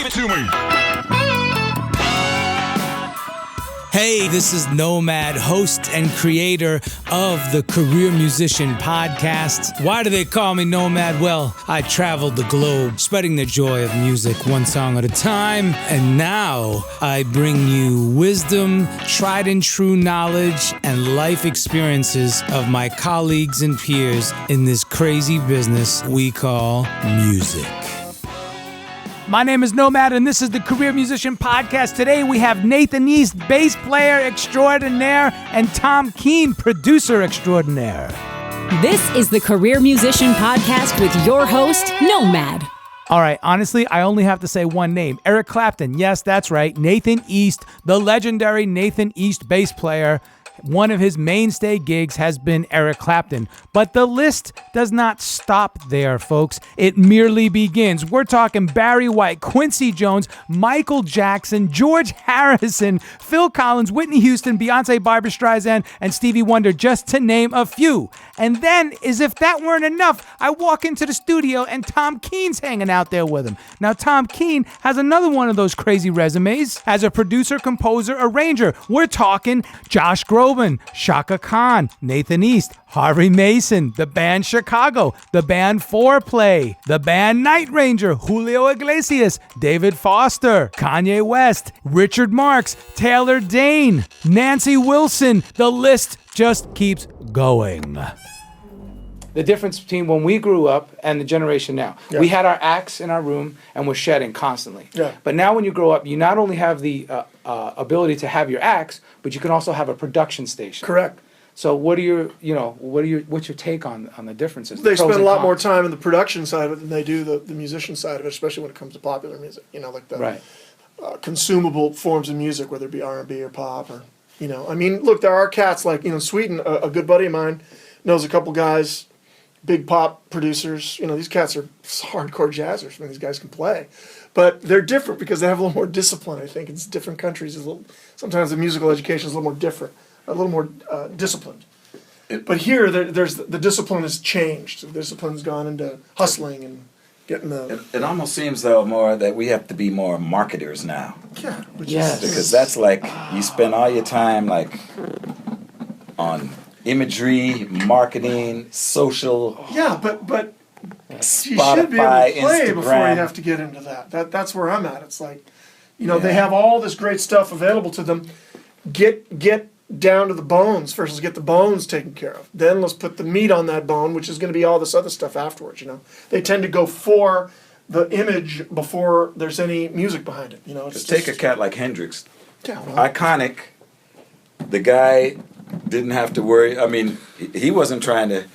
it to me. Hey, this is Nomad, host and creator of the Career Musician Podcast. Why do they call me Nomad? Well, I traveled the globe, spreading the joy of music one song at a time. And now I bring you wisdom, tried and true knowledge, and life experiences of my colleagues and peers in this crazy business we call music. My name is Nomad, and this is the Career Musician Podcast. Today we have Nathan East, bass player extraordinaire, and Tom Keane, producer extraordinaire. This is the Career Musician Podcast with your host, Nomad. All right, honestly, I only have to say one name. Eric Clapton. Yes, that's right. Nathan East, the legendary Nathan East bass player. One of his mainstay gigs has been Eric Clapton. But the list does not stop there, folks. It merely begins. We're talking Barry White, Quincy Jones, Michael Jackson, George Harrison, Phil Collins, Whitney Houston, Beyonce, Barbra Streisand, and Stevie Wonder, just to name a few. And then, as if that weren't enough, I walk into the studio and Tom Keane's hanging out there with him. Now, Tom Keane has another one of those crazy resumes as a producer, composer, arranger. We're talking Josh Groban, Chaka Khan, Nathan East, Harvey Mason, the band Chicago, the band Fourplay, the band Night Ranger, Julio Iglesias, David Foster, Kanye West, Richard Marx, Taylor Dane, Nancy Wilson. The list just keeps going. The difference between when we grew up and the generation now. Yeah. We had our axe in our room and we're shedding constantly. Yeah. But now when you grow up, you not only have the ability to have your axe, but you can also have a production station. Correct. So what's your take on the differences? They spend a lot more time in the production side of it than they do the musician side of it, especially when it comes to popular music. You know, like the consumable forms of music, whether it be R&B or pop or, you know. I mean, look, there are cats like, you know, Sweden, a good buddy of mine knows a couple guys, big pop producers. You know, these cats are hardcore jazzers. I mean, these guys can play. But they're different because they have a little more discipline, I think. It's different countries. Sometimes the musical education is a little more different, a little more disciplined. But here, the discipline has changed. The discipline's gone into hustling and getting the... It almost seems, though, more that we have to be more marketers now. Yeah. Because that's like, you spend all your time, like, on imagery, marketing, social... Yeah, but Spotify, you should be able to play Instagram. before you have to get into that. That's where I'm at. It's like, you know, they have all this great stuff available to them. Get down to the bones first. Let's get the bones taken care of. Then let's put the meat on that bone, which is going to be all this other stuff afterwards, you know. They tend to go for the image before there's any music behind it, you know. Just take a cat like Hendrix. Yeah, well, iconic. The guy didn't have to worry. I mean, he wasn't trying to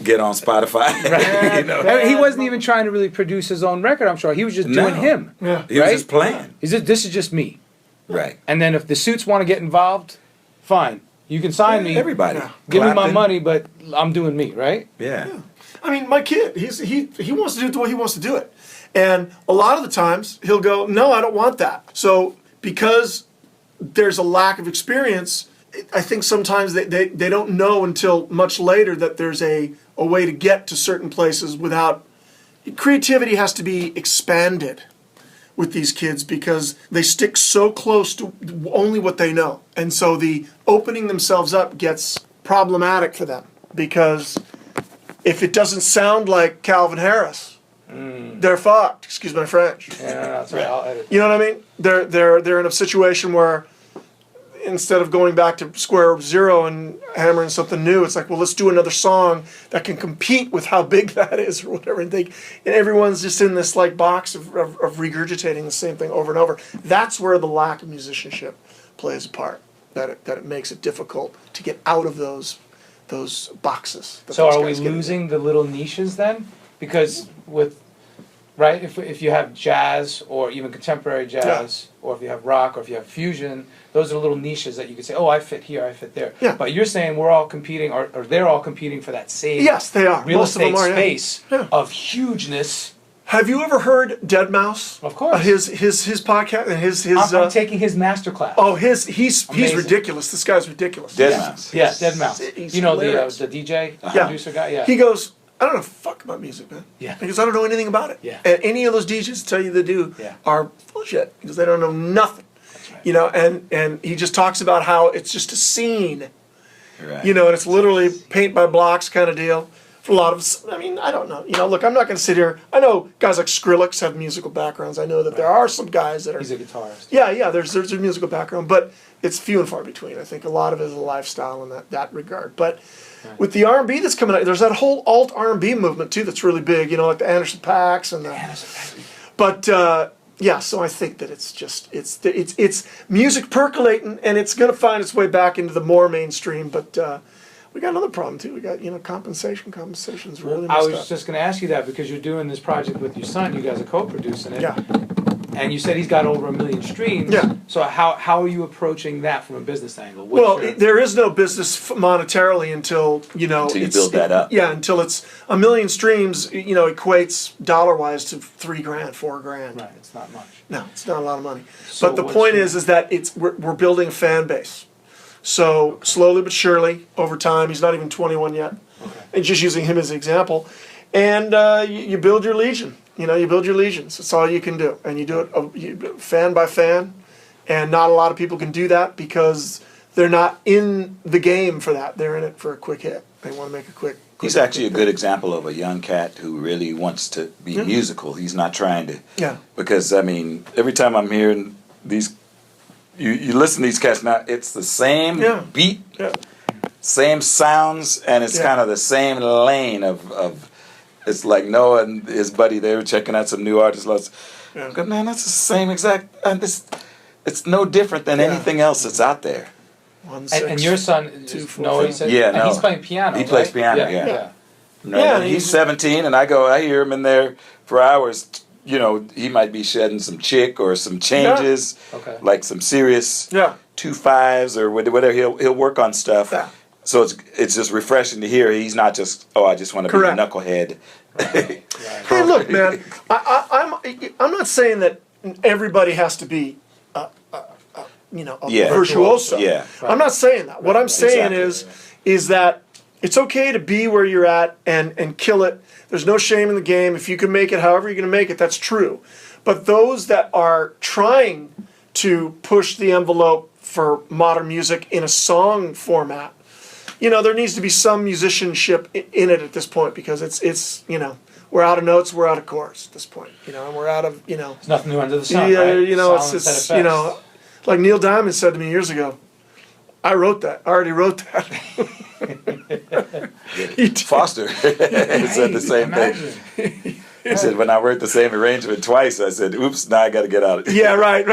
get on Spotify. Right. You know? He wasn't even trying to really produce his own record, I'm sure. He was just doing him. Yeah. He was just playing. This is just me. Right. And then if the suits want to get involved, fine. You can sign me. Everybody. Give me my Clapton. money, but I'm doing me, right? Yeah. I mean, my kid, he wants to do it the way he wants to do it. And a lot of the times, he'll go, no, I don't want that. So because there's a lack of experience, I think sometimes they don't know until much later that there's a way to get to certain places without... Creativity has to be expanded with these kids because they stick so close to only what they know. And so the opening themselves up gets problematic for them because if it doesn't sound like Calvin Harris, they're fucked. Excuse my French. Yeah, that's right. I'll edit. You know what I mean? They're in a situation where instead of going back to square zero and hammering something new, it's like, well, let's do another song that can compete with how big that is or whatever. And everyone's just in this like box of regurgitating the same thing over and over. That's where the lack of musicianship plays a part. That it makes it difficult to get out of those boxes. So are we losing the little niches then? Because if you have jazz or even contemporary jazz, or if you have rock, or if you have fusion, those are little niches that you could say, oh, I fit here, I fit there. Yeah. But you're saying we're all competing, or they're all competing for that same yes, they are. real Most estate of them are, space of hugeness. Have you ever heard Deadmau5? Of course. His podcast and his. I'm taking his masterclass. Oh, he's ridiculous. This guy's ridiculous. Deadmau5. Yeah, Deadmau's. He's you know hilarious. the DJ, producer guy. Yeah. He goes, I don't know fuck about music, man. Yeah. Because I don't know anything about it. Yeah. And any of those DJs tell you they do are bullshit because they don't know nothing. That's right. You know, and he just talks about how it's just a scene. Right. You know, and it's literally paint by blocks kind of deal. For a lot of, I mean, I don't know. You know, look, I'm not going to sit here. I know guys like Skrillex have musical backgrounds. I know that there are some guys that are. He's a guitarist. Yeah, there's a musical background, but it's few and far between. I think a lot of it is a lifestyle in that regard. But with the R&B that's coming out, there's that whole alt R&B movement too that's really big. You know, like the Anderson .Paaks and the. But yeah, so I think that it's just it's music percolating, and it's going to find its way back into the more mainstream. But we got another problem too. We got compensation. Compensation's really messed I up. was just going to ask you that because you're doing this project with your son. You guys are co-producing it. Yeah. And you said he's got over 1 million streams. Yeah. So how are you approaching that from a business angle? There is no business monetarily until Until you build that up. Yeah, until it's 1 million streams. Equates dollar-wise to $3,000, $4,000. Right, it's not much. No, it's not a lot of money. So but the point is that we're building a fan base. So slowly but surely, over time, he's not even 21 yet. Okay. And just using him as an example, and you build your legion. You build your legions. That's all you can do, and you do it fan by fan. And not a lot of people can do that because they're not in the game for that. They're in it for a quick hit. They want to make a quick. He's actually a good example of a young cat who really wants to be musical. He's not trying to. Yeah. Because I mean, every time I'm hearing these, you listen to these cats now. It's the same beat, same sounds, and it's kind of the same lane of. It's like Noah and his buddy. They were checking out some new artists. Good man, that's the same exact. It's no different than anything else that's out there. And your son, Noah, you said, and he's playing piano. He plays piano. Yeah. Yeah, He's 17, and I hear him in there for hours. He might be shedding some chick or some changes, like some serious 2/5s or whatever. He'll work on stuff. Yeah. So it's just refreshing to hear. He's not just I just want to be a knucklehead. Hey, look, man. I'm not saying that everybody has to be a virtuoso. Yeah. I'm not saying that. What I'm saying is that it's okay to be where you're at and kill it. There's no shame in the game. If you can make it however you're going to make it, that's true. But those that are trying to push the envelope for modern music in a song format, there needs to be some musicianship in it at this point because it's we're out of notes, we're out of chords at this point, and we're out of There's nothing new under the sun, yeah, right? it's like Neil Diamond said to me years ago, I already wrote that. Foster said the same thing. He said, when I wrote the same arrangement twice, I said, oops, now I got to get out of it. Yeah, right.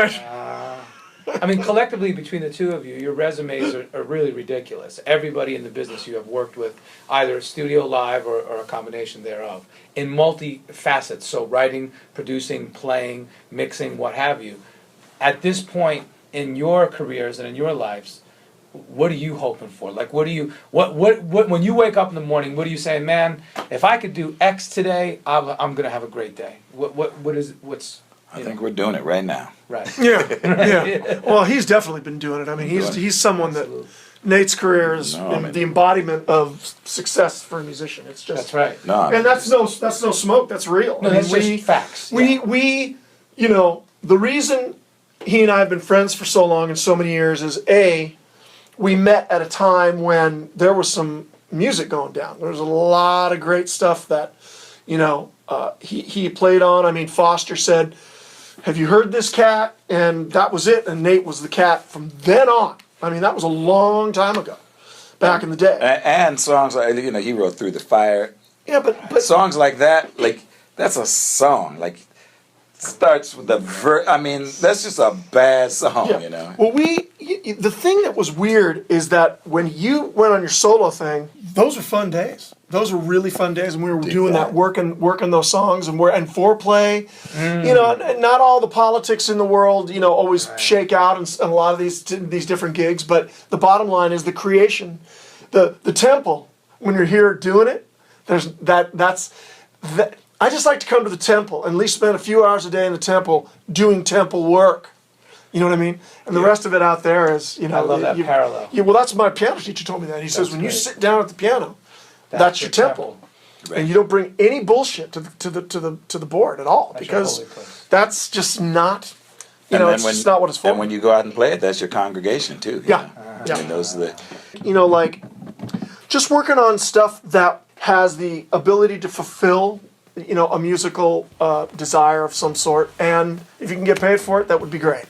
I mean, collectively, between the two of you, your resumes are really ridiculous. Everybody in the business you have worked with, either studio live or a combination thereof, in multi-facets, so writing, producing, playing, mixing, what have you. At this point in your careers and in your lives, what are you hoping for? Like, what when you wake up in the morning, what are you saying, man, if I could do X today, I'm going to have a great day? I think we're doing it right now. Right. Yeah. Well, he's definitely been doing it. I mean, he's someone that Nate's career is the embodiment of success for a musician. It's just that's right. And that's no smoke. That's real. No, that's just facts. We the reason he and I have been friends for so long and so many years is we met at a time when there was some music going down. There was a lot of great stuff that he played on. I mean, Foster said, have you heard this cat? And that was it. And Nate was the cat from then on. I mean, that was a long time ago, back in the day. And songs like, he wrote Through the Fire. Yeah, but songs like that, that's a song. Starts with the I mean, that's just a bad song, Well, the thing that was weird is that when you went on your solo thing, those were fun days. Those were really fun days, and we were doing that, working those songs, and Fourplay. Not all the politics in the world, always shake out in a lot of these different gigs. But the bottom line is the creation, the temple. When you're here doing it, there's that's. I just like to come to the temple and at least spend a few hours a day in the temple doing temple work. You know what I mean? And the rest of it out there is, I love that parallel. Yeah, well, that's my piano teacher told me that. He says, when you sit down at the piano, that's your temple. and you don't bring any bullshit to the board at all, because that's just not, it's just not what it's for. And when you go out and play it, that's your congregation too. Yeah. I mean, those are the. Like just working on stuff that has the ability to fulfill, a musical desire of some sort, and if you can get paid for it, that would be great.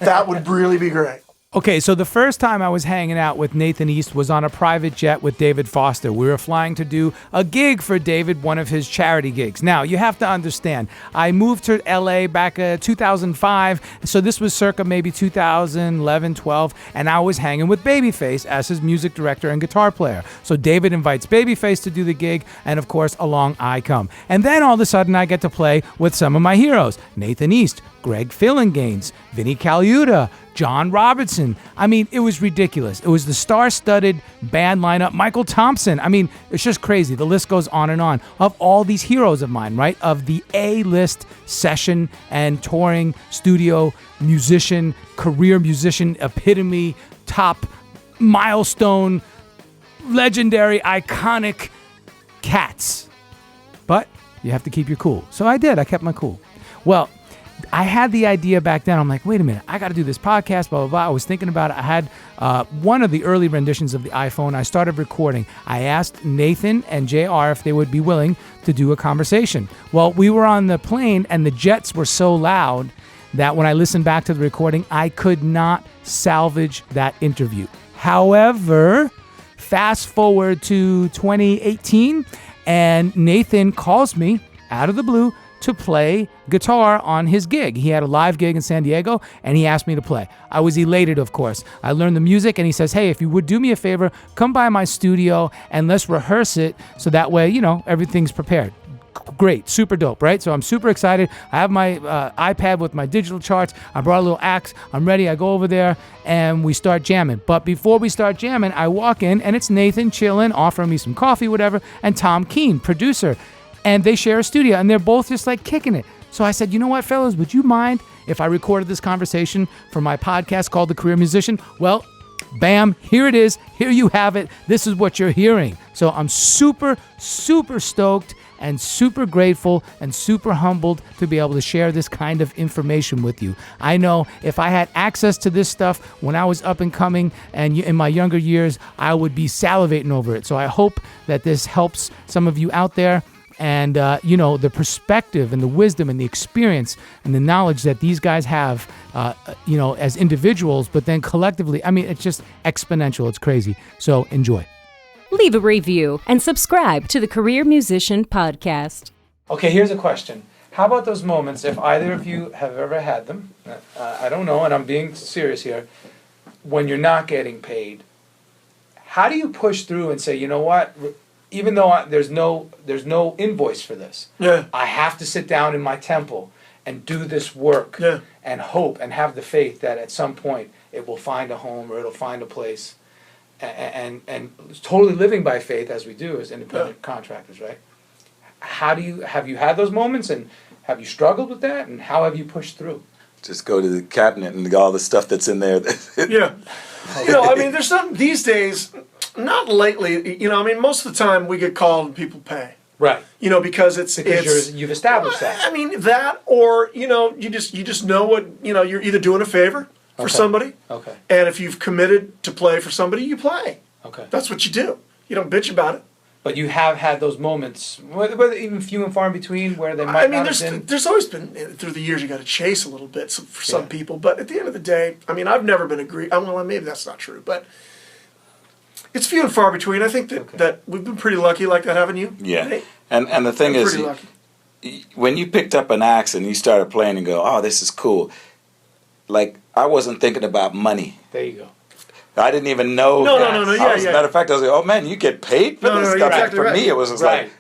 That would really be great. Okay, so the first time I was hanging out with Nathan East was on a private jet with David Foster. We were flying to do a gig for David, one of his charity gigs. Now, you have to understand, I moved to LA back 2005, so this was circa maybe 2011, 12, and I was hanging with Babyface as his music director and guitar player. So David invites Babyface to do the gig, and of course, along I come. And then all of a sudden, I get to play with some of my heroes, Nathan East, Greg Fillinganes, Vinnie Colaiuta, John Robertson. I mean, it was ridiculous. It was the star-studded band lineup. Michael Thompson. I mean, it's just crazy. The list goes on and on of all these heroes of mine, right? Of the A-list session and touring studio musician, career musician, epitome, top, milestone, legendary, iconic cats. But you have to keep your cool. So I did. I kept my cool. Well, I had the idea back then. I'm like, wait a minute, I got to do this podcast, blah, blah, blah. I was thinking about it. I had one of the early renditions of the iPhone. I started recording. I asked Nathan and JR if they would be willing to do a conversation. Well, we were on the plane, and the jets were so loud that when I listened back to the recording, I could not salvage that interview. However, fast forward to 2018, and Nathan calls me out of the blue to play guitar on his gig. He had a live gig in San Diego, and he asked me to play. I was elated, of course. I learned the music, and he says, hey, if you would do me a favor, come by my studio, and let's rehearse it, so that way, everything's prepared. Great, super dope, right? So I'm super excited. I have my iPad with my digital charts. I brought a little axe. I'm ready. I go over there, and we start jamming. But before we start jamming, I walk in, and it's Nathan chilling, offering me some coffee, whatever, and Tom Keane, producer. And they share a studio, and they're both just like kicking it. So I said, you know what, fellas, would you mind if I recorded this conversation for my podcast called The Career Musician? Well, bam, here it is. Here you have it. This is what you're hearing. So I'm super, super stoked and super grateful and super humbled to be able to share this kind of information with you. I know if I had access to this stuff when I was up and coming and in my younger years, I would be salivating over it. So I hope that this helps some of you out there. And, the perspective and the wisdom and the experience and the knowledge that these guys have, as individuals, but then collectively, I mean, it's just exponential. It's crazy. So enjoy. Leave a review and subscribe to the Career Musician Podcast. Okay, here's a question. How about those moments, if either of you have ever had them, I don't know, and I'm being serious here, when you're not getting paid, how do you push through and say, you know what? Even though there's no invoice for this, I have to sit down in my temple and do this work and hope and have the faith that at some point it will find a home or it'll find a place, and totally living by faith as we do as independent contractors, right? Have you had those moments, and have you struggled with that, and how have you pushed through? Just go to the cabinet and all the stuff that's in there. There's some these days. Not lately, most of the time we get called and people pay. Right. Because you've established that. I mean, that, or, you just know what, you're either doing a favor for somebody. Okay. And if you've committed to play for somebody, you play. Okay. That's what you do. You don't bitch about it. But you have had those moments, whether even few and far in between, where they might not have been. There's always been, through the years, you got to chase a little bit for some people. But at the end of the day, I've never been well, maybe that's not true, but it's few and far between. I think that we've been pretty lucky like that, haven't you? Yeah. Right? And the thing is, when you picked up an axe and you started playing and go, oh, this is cool. Like, I wasn't thinking about money. There you go. I didn't even know. No. As a matter of fact, I was like, oh man, you get paid for this stuff. Exactly for me, it was like,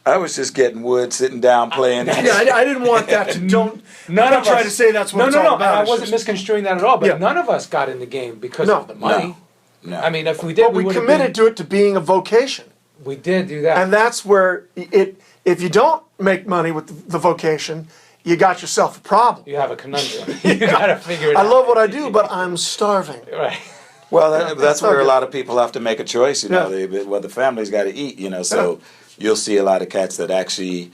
I was just getting wood, sitting down, playing. I didn't want that to. Don't try to say that's what it's all about. I wasn't misconstruing that at all. But none of us got in the game because of the money. No. I mean, if we did, but we committed to it to being a vocation. We did do that, and that's where if you don't make money with the vocation, you got yourself a problem. You have a conundrum. You got to figure it out. I love what I do, but I'm starving. Right. Well, that's where a lot of people have to make a choice. The family's got to eat. So you'll see a lot of cats that actually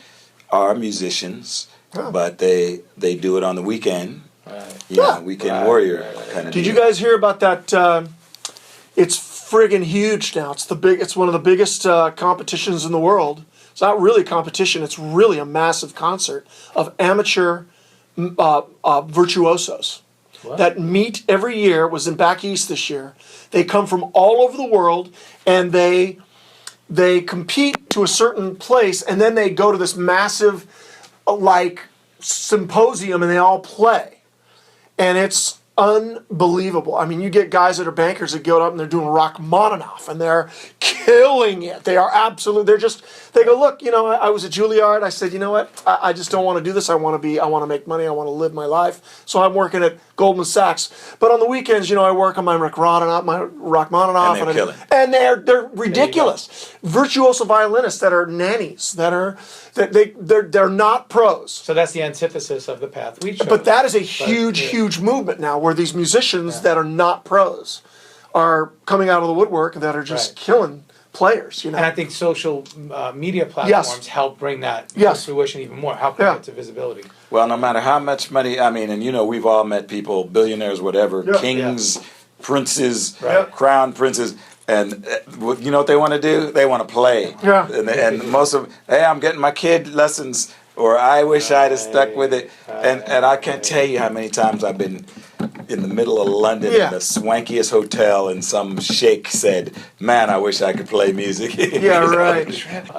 are musicians, but they do it on the weekend. Right. You know, weekend warrior kind of. Did you guys hear about that? It's friggin' huge now. It's one of the biggest competitions in the world. It's not really a competition. It's really a massive concert of amateur virtuosos that meet every year. It was in back east this year. They come from all over the world, and they compete to a certain place, and then they go to this massive symposium, and they all play. And it's unbelievable. I mean, you get guys that are bankers that go up and they're doing Rachmaninoff, and they're killing it. They are they go, look, I was at Juilliard. I said, you know what? I just don't want to do this. I want to make money. I want to live my life. So I'm working at Goldman Sachs. But on the weekends, I work on my Rachmaninoff. And they're killing. And they're ridiculous. Virtuoso violinists that are nannies, they're not pros. So that's the antithesis of the path we chose. But that is a huge movement now, where these musicians that are not pros are coming out of the woodwork that are just killing players. And I think social media platforms help bring that to fruition even more, help bring it to visibility. Well, no matter how much money, and we've all met people, billionaires, whatever, kings, princes, crown princes, and you know what they want to do? They want to play. Yeah. And most of them, hey, I'm getting my kid lessons, or I wish I'd have stuck with it. And I can't tell you how many times I've been in the middle of London in the swankiest hotel, and some sheikh said, man, I wish I could play music. Yeah, right.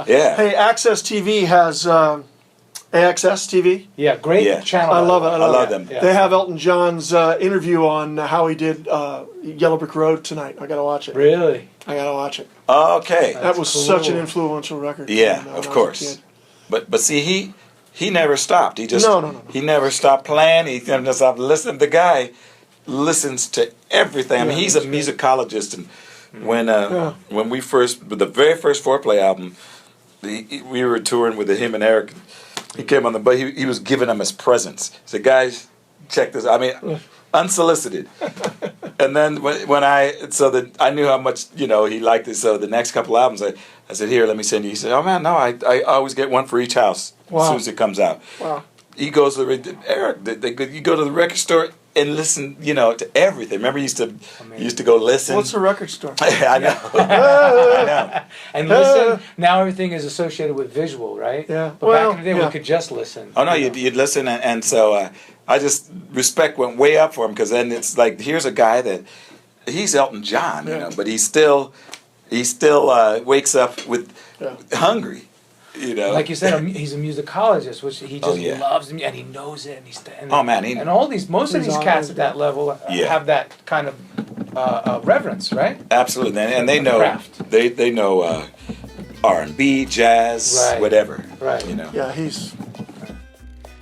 Yeah. Hey, Access TV has AXS TV. Yeah, great channel. I love it. I love them. Yeah. They have Elton John's interview on how he did Yellow Brick Road tonight. I got to watch it. Really? I got to watch it. Okay. That was such an influential record. Yeah, of course. But see, he never stopped. He just he never stopped playing. He never stopped listening. The guy listens to everything. I mean, he's a musicologist, and when we the very first Fourplay album, we were touring with him and Eric. He came on the bus. He was giving them his presents. He said, "Guys, check this." I mean, unsolicited. And then I knew how much he liked it. So the next couple albums, I said, "Here, let me send you." He said, "Oh man, no, I always get one for each house as soon as it comes out." Wow. He goes to Eric. You go to the record store and listen, to everything. Remember, you used to go listen. What's a record store? I know. I know. And listen. Now everything is associated with visual, right? Yeah. But back in the day, we could just listen. Oh no, you'd listen, and so I just respect went way up for him, because then it's like, here's a guy that he's Elton John, but he still wakes up with hungry. Like you said, he's a musicologist, which he just loves, and he knows it, and most of these cats at that level have that kind of reverence, right? Absolutely, and they know craft. They know R&B, jazz, whatever. Right. Yeah, he's.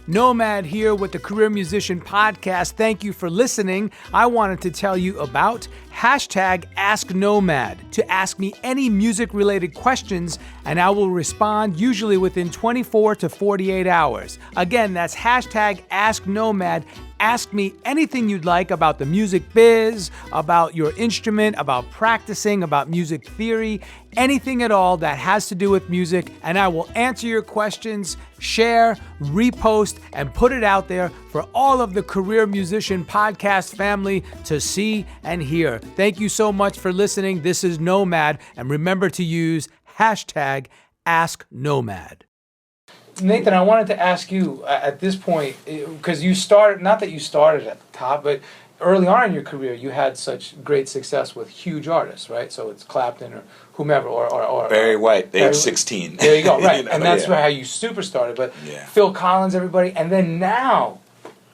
Nomad here with the Career Musician Podcast. Thank you for listening. I wanted to tell you about #AskNomad to ask me any music-related questions, and I will respond usually within 24 to 48 hours. Again, that's #AskNomad. Ask me anything you'd like about the music biz, about your instrument, about practicing, about music theory, anything at all that has to do with music, and I will answer your questions, share, repost, and put it out there for all of the Career Musician Podcast family to see and hear. Thank you so much for listening. This is Nomad, and remember to use #AskNomad. Nathan, I wanted to ask you at this point, because you started, not that you started at the top, but early on in your career, you had such great success with huge artists, right? So it's Clapton or whomever, or Barry White, age 16. There you go, right. And that's how you super started. But Phil Collins, everybody, and then now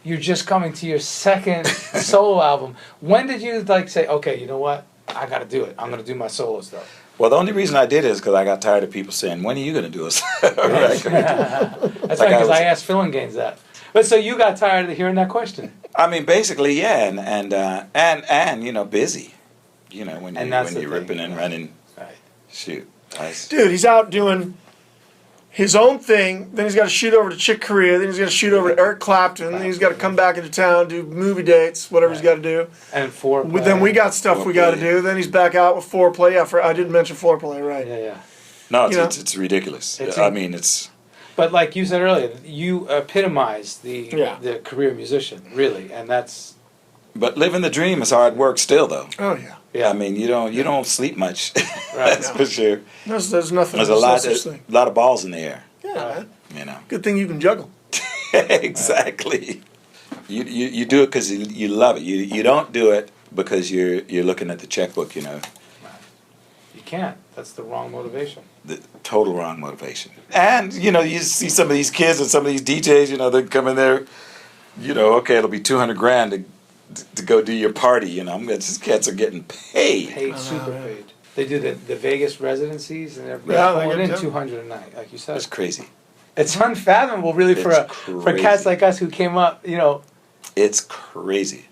you're just coming to your second solo album. When did you say, okay, you know what? I got to do it. I'm going to do my solo stuff. Well, the only reason I did it is because I got tired of people saying, when are you going to do a record? That's right, because I asked Phil and Gaines that. But so you got tired of hearing that question. I mean, basically, yeah, and busy. When you're ripping and running. Right. Shoot. Dude, he's out doing his own thing, then he's got to shoot over to Chick Corea, then he's got to shoot over to Eric Clapton, then he's got to come back into town, do movie dates, whatever he's got to do. And Fourplay. Then we got stuff we got to do. Then he's back out with Fourplay. Yeah, I didn't mention Fourplay, right? Yeah. No, You know? it's ridiculous. It's I mean, it's. But like you said earlier, you epitomize Yeah. the career musician, really, and that's. But living the dream is hard work still, though. Oh yeah. Yeah. I mean, you don't sleep much. Right. That's for sure. There's nothing. There's a no lot, such thing. lot of balls in the air. Yeah, man. You know. Good thing you can juggle. Exactly. You do it because you love it. You don't do it because you're looking at the checkbook. You know. You can't. That's the wrong motivation. The total wrong motivation. And you know, you see some of these kids and some of these DJs. You know, they come in there. You know, okay, it'll be $200,000 to go do your party. You know, these cats are getting paid. Super paid. They do the Vegas residencies and they're Yeah, they pulling in get- $200 a night, like you said. That's crazy. It's unfathomable, really, for It's cats crazy. like us who came up. You know, It's crazy.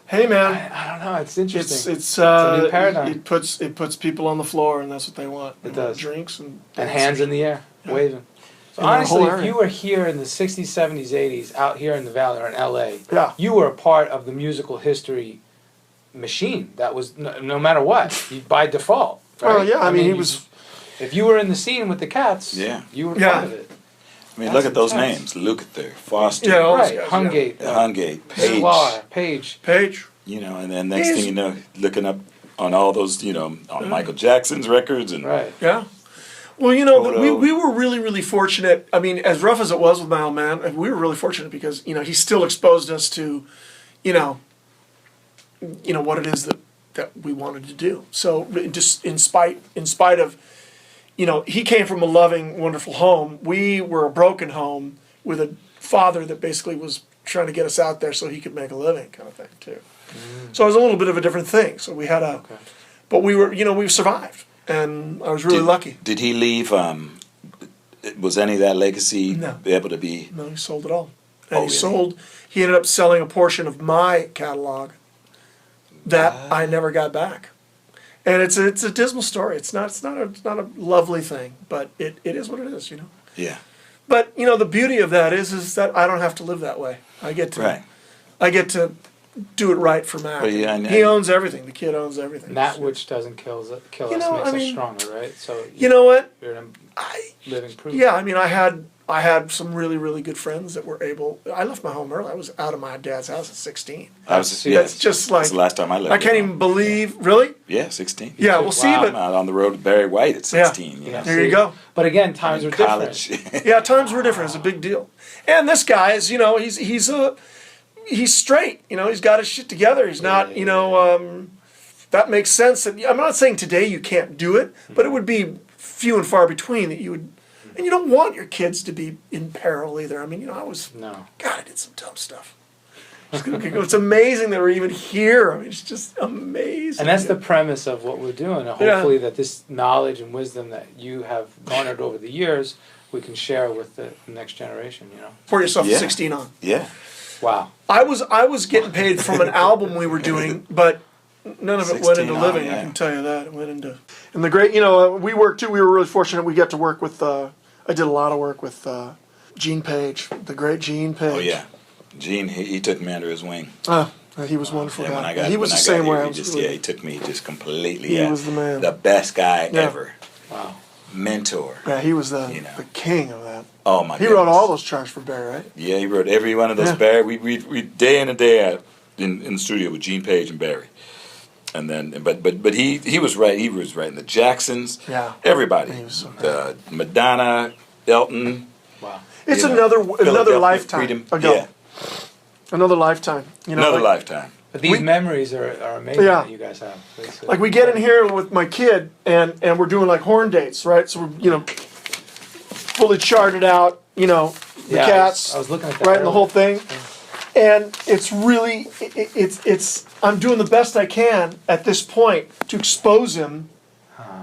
Hey man, I don't know. It's interesting. it's a new paradigm. It puts people on the floor, and that's what they want. It They does. want drinks and Hands in the air, waving. So In the honestly, whole if area. you were here in the 60s, 70s, 80s, out here in the Valley or in LA, Yeah. you were a part of the musical history machine. That was no matter what, by default. Right? Well, yeah. I mean, he was. If you were in the scene with the Cats, Yeah. you were Yeah. part of it. I mean, That's look at those intense. names: Lukather, Foster, Yeah, all those Right, guys, Hungate, Hungate, Page. Sklar, Page. Paige. You know, and then next He's- thing you know, looking up on all those, you know, on Michael Jackson's records and Right. Yeah. Well, you know, Photo. we were really, really fortunate. I mean, as rough as it was with my old man, we were really fortunate because, you know, he still exposed us to, you know, what it is that we wanted to do. So just in spite of, you know, he came from a loving, wonderful home. We were a broken home with a father that basically was trying to get us out there so he could make a living, kind of thing, too. So it was a little bit of a different thing. So we had but we were, you know, we survived. And I was really lucky. Did he leave? Was any of that legacy No. able to be? No, he sold it all. And Oh, really? He ended up selling a portion of my catalog that I never got back. And it's a dismal story. It's not a lovely thing, but it is what it is, you know. Yeah. But, you know, the beauty of that is that I don't have to live that way. I get to do it right for Mac. Well, yeah, He owns everything. The kid owns everything. That which doesn't kill us You know, makes I mean, us stronger, right? So You know what? you're living proof. Yeah, I mean, I had some really, really good friends that were able. I left my home early. I was out of my dad's house at 16. That's That's just like that's the last time I lived. I can't even believe. Really? Yeah, 16. Yeah. Well, see, Wow. I'm but out on the road with Barry White at 16. You know, there you go. But again, times are college. different. Yeah, times were different. It's a big deal. And this guy is, you know, he's straight. You know, he's got his shit together. He's not, you know, that makes sense. And I'm not saying today you can't do it, but it would be few and far between that you would. And you don't want your kids to be in peril either. I mean, you know, No. God, I did some dumb stuff. It's amazing that we're even here. I mean, it's just amazing. And that's the premise of what we're doing. And hopefully that this knowledge and wisdom that you have garnered over the years, we can share with the next generation, you know. Pour yourself Yeah. 16 on. Yeah. Wow. I was getting paid from an album we were doing, but none of it went 16 into on, living. yeah. I can tell you that it went into. And the great, you know, we worked too. We were really fortunate. We got to work with. I did a lot of work with Gene Page, the great Gene Page. Oh yeah, Gene. He took me under his wing. He was a wonderful Yeah, guy. when I got, he was when the I same got way. here, I he was just really- he took me just completely. He was the man. The best guy Yeah. ever. Wow. Mentor. Yeah, he was the You know. the king of that. Oh my. He goodness. wrote all those tracks for Barry, right? Yeah, he wrote every one of those Yeah. Barry. We day in and day out in the studio with Gene Page and Barry. And then, but he was right. He was writing the Jacksons. Yeah. Everybody. He was so Madonna, Elton. Wow. It's you know, another Philadelphia lifetime Freedom. ago. Yeah, Another lifetime. You know, another like, lifetime. But these memories are amazing Yeah. that you guys have. It's, Like we get in here with my kid and we're doing like horn dates, right? So we're, you know, fully charted out, you know, the Yeah, cats, I was looking at that right, and the earlier. whole thing. And it's really, it's I'm doing the best I can at this point to expose him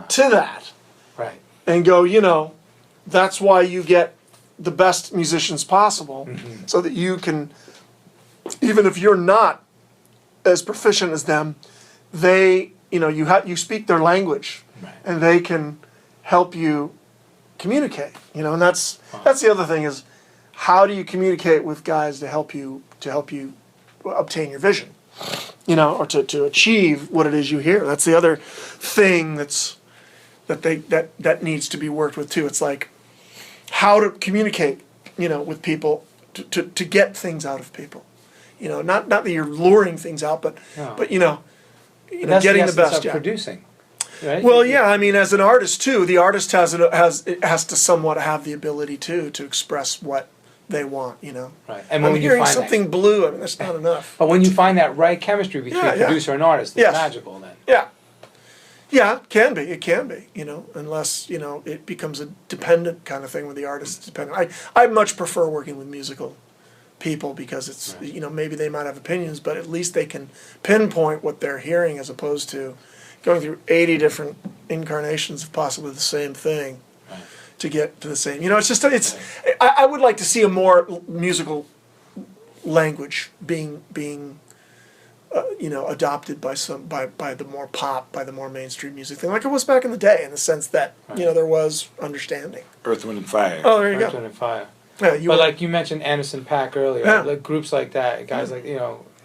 to that Right. and go, you know, that's why you get the best musicians possible, so that you can, even if you're not as proficient as them, they, you know, you speak their language, Right. and they can help you communicate. You know, and that's the other thing is, how do you communicate with guys to help you obtain your vision, you know, or to achieve what it is you hear. That's the other thing that's that needs to be worked with too. It's like how to communicate, with people to get things out of people. Not that you're luring things out, but that's getting the best. Of producing. Right? Well, yeah. I mean, as an artist too, the artist has to somewhat have the ability to express what they want. Right. And when hearing something blue, I mean, that's not enough. But when you find that right chemistry between a producer and artist, it's magical then. Yeah. Yeah, it can be, unless, it becomes a dependent kind of thing where the artist is dependent. I much prefer working with musical people because it's, maybe they might have opinions, but at least they can pinpoint what they're hearing as opposed to going through 80 different incarnations of possibly the same thing to get to the same. I would like to see a more musical language being adopted by the more pop, by the more mainstream music thing, like it was back in the day, in the sense that there was understanding. Earth, Wind, and Fire. Oh, there you go. Earth, Wind, and Fire. Yeah, like you mentioned Anderson .Paak earlier, like groups like that, guys like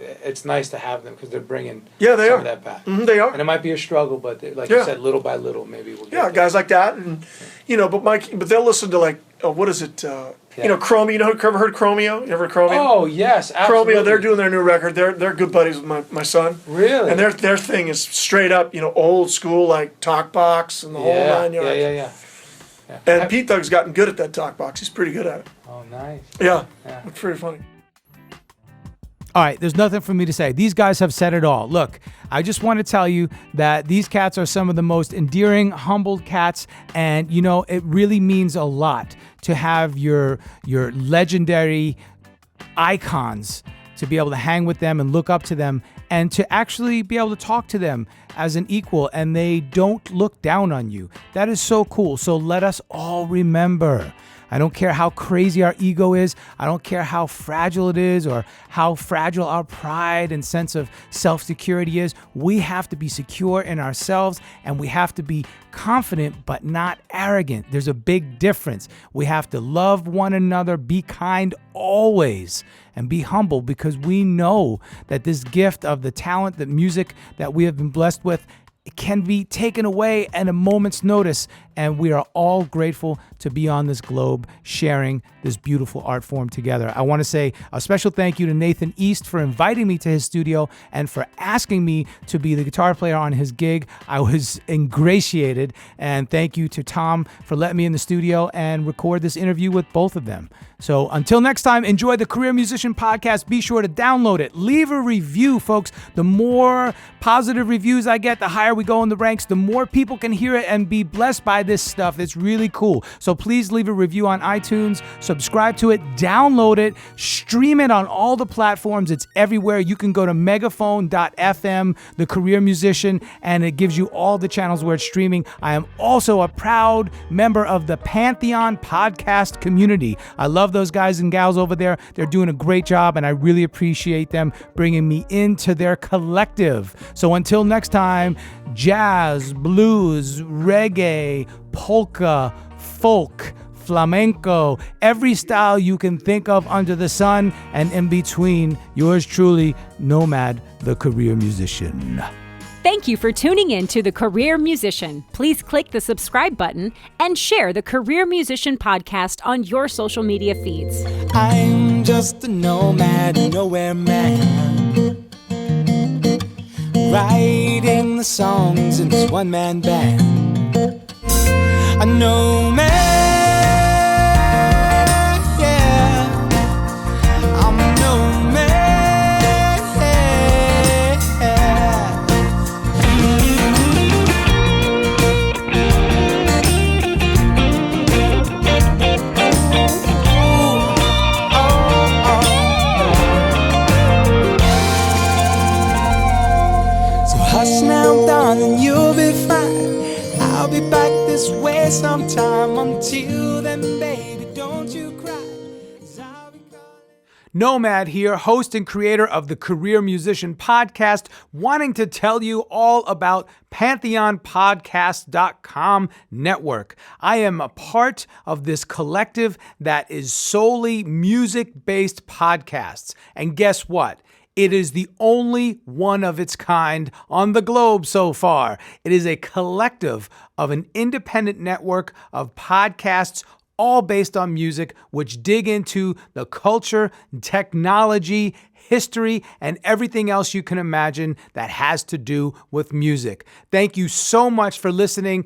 it's nice to have them because they're bringing some of that back. Mm-hmm, they are, and it might be a struggle, but you said, little by little, maybe we'll get guys like that, and but they'll listen to what is it? Chromeo. You ever heard Chromeo? You ever heard Chromeo? Oh yes, absolutely. Chromeo. They're doing their new record. They're good buddies with my son. Really? And their thing is straight up, old school, like talk box and the whole 9 yards. Yeah. And Pete Doug's gotten good at that talk box. He's pretty good at it. Oh, nice. Yeah. It's pretty funny. All right, there's nothing for me to say. These guys have said it all. Look, I just want to tell you that these cats are some of the most endearing, humbled cats, and it really means a lot to have your legendary icons, to be able to hang with them and look up to them, and to actually be able to talk to them as an equal, and they don't look down on you. That is so cool. So let us all remember, I don't care how crazy our ego is. I don't care how fragile it is or how fragile our pride and sense of self-security is. We have to be secure in ourselves, and we have to be confident but not arrogant. There's a big difference. We have to love one another, be kind always, and be humble, because we know that this gift of the talent, the music that we have been blessed with, it can be taken away at a moment's notice, and we are all grateful to be on this globe sharing this beautiful art form together. I want to say a special thank you to Nathan East for inviting me to his studio and for asking me to be the guitar player on his gig. I was ingratiated, and thank you to Tom for letting me in the studio and record this interview with both of them. So until next time, enjoy the Career Musician Podcast. Be sure to download it. Leave a review, folks. The more positive reviews I get, the higher we go in the ranks, the more people can hear it and be blessed by this stuff. It's really cool. So please leave a review on iTunes, subscribe to it, download it, stream it on all the platforms. It's everywhere. You can go to megaphone.fm, The Career Musician, and it gives you all the channels where it's streaming. I am also a proud member of the Pantheon podcast community. I love those guys and gals over there. They're doing a great job, and I really appreciate them bringing me into their collective. So until next time, jazz, blues, reggae, polka, folk, flamenco, every style you can think of under the sun, and in between, yours truly, Nomad, the Career Musician. Thank you for tuning in to The Career Musician. Please click the subscribe button and share the Career Musician podcast on your social media feeds. I'm just a nomad, nowhere man, writing the songs in this one-man band. A nomad, yeah, I'm a nomad. So hush now, darling, you'll be fine. I'll be back this way sometime. Until then, baby, don't you cry. Nomad here, host and creator of the Career Musician Podcast, wanting to tell you all about PantheonPodcast.com network. I am a part of this collective that is solely music-based podcasts. And guess what? It is the only one of its kind on the globe so far. It is a collective of an independent network of podcasts, all based on music, which dig into the culture, technology, history, and everything else you can imagine that has to do with music. Thank you so much for listening,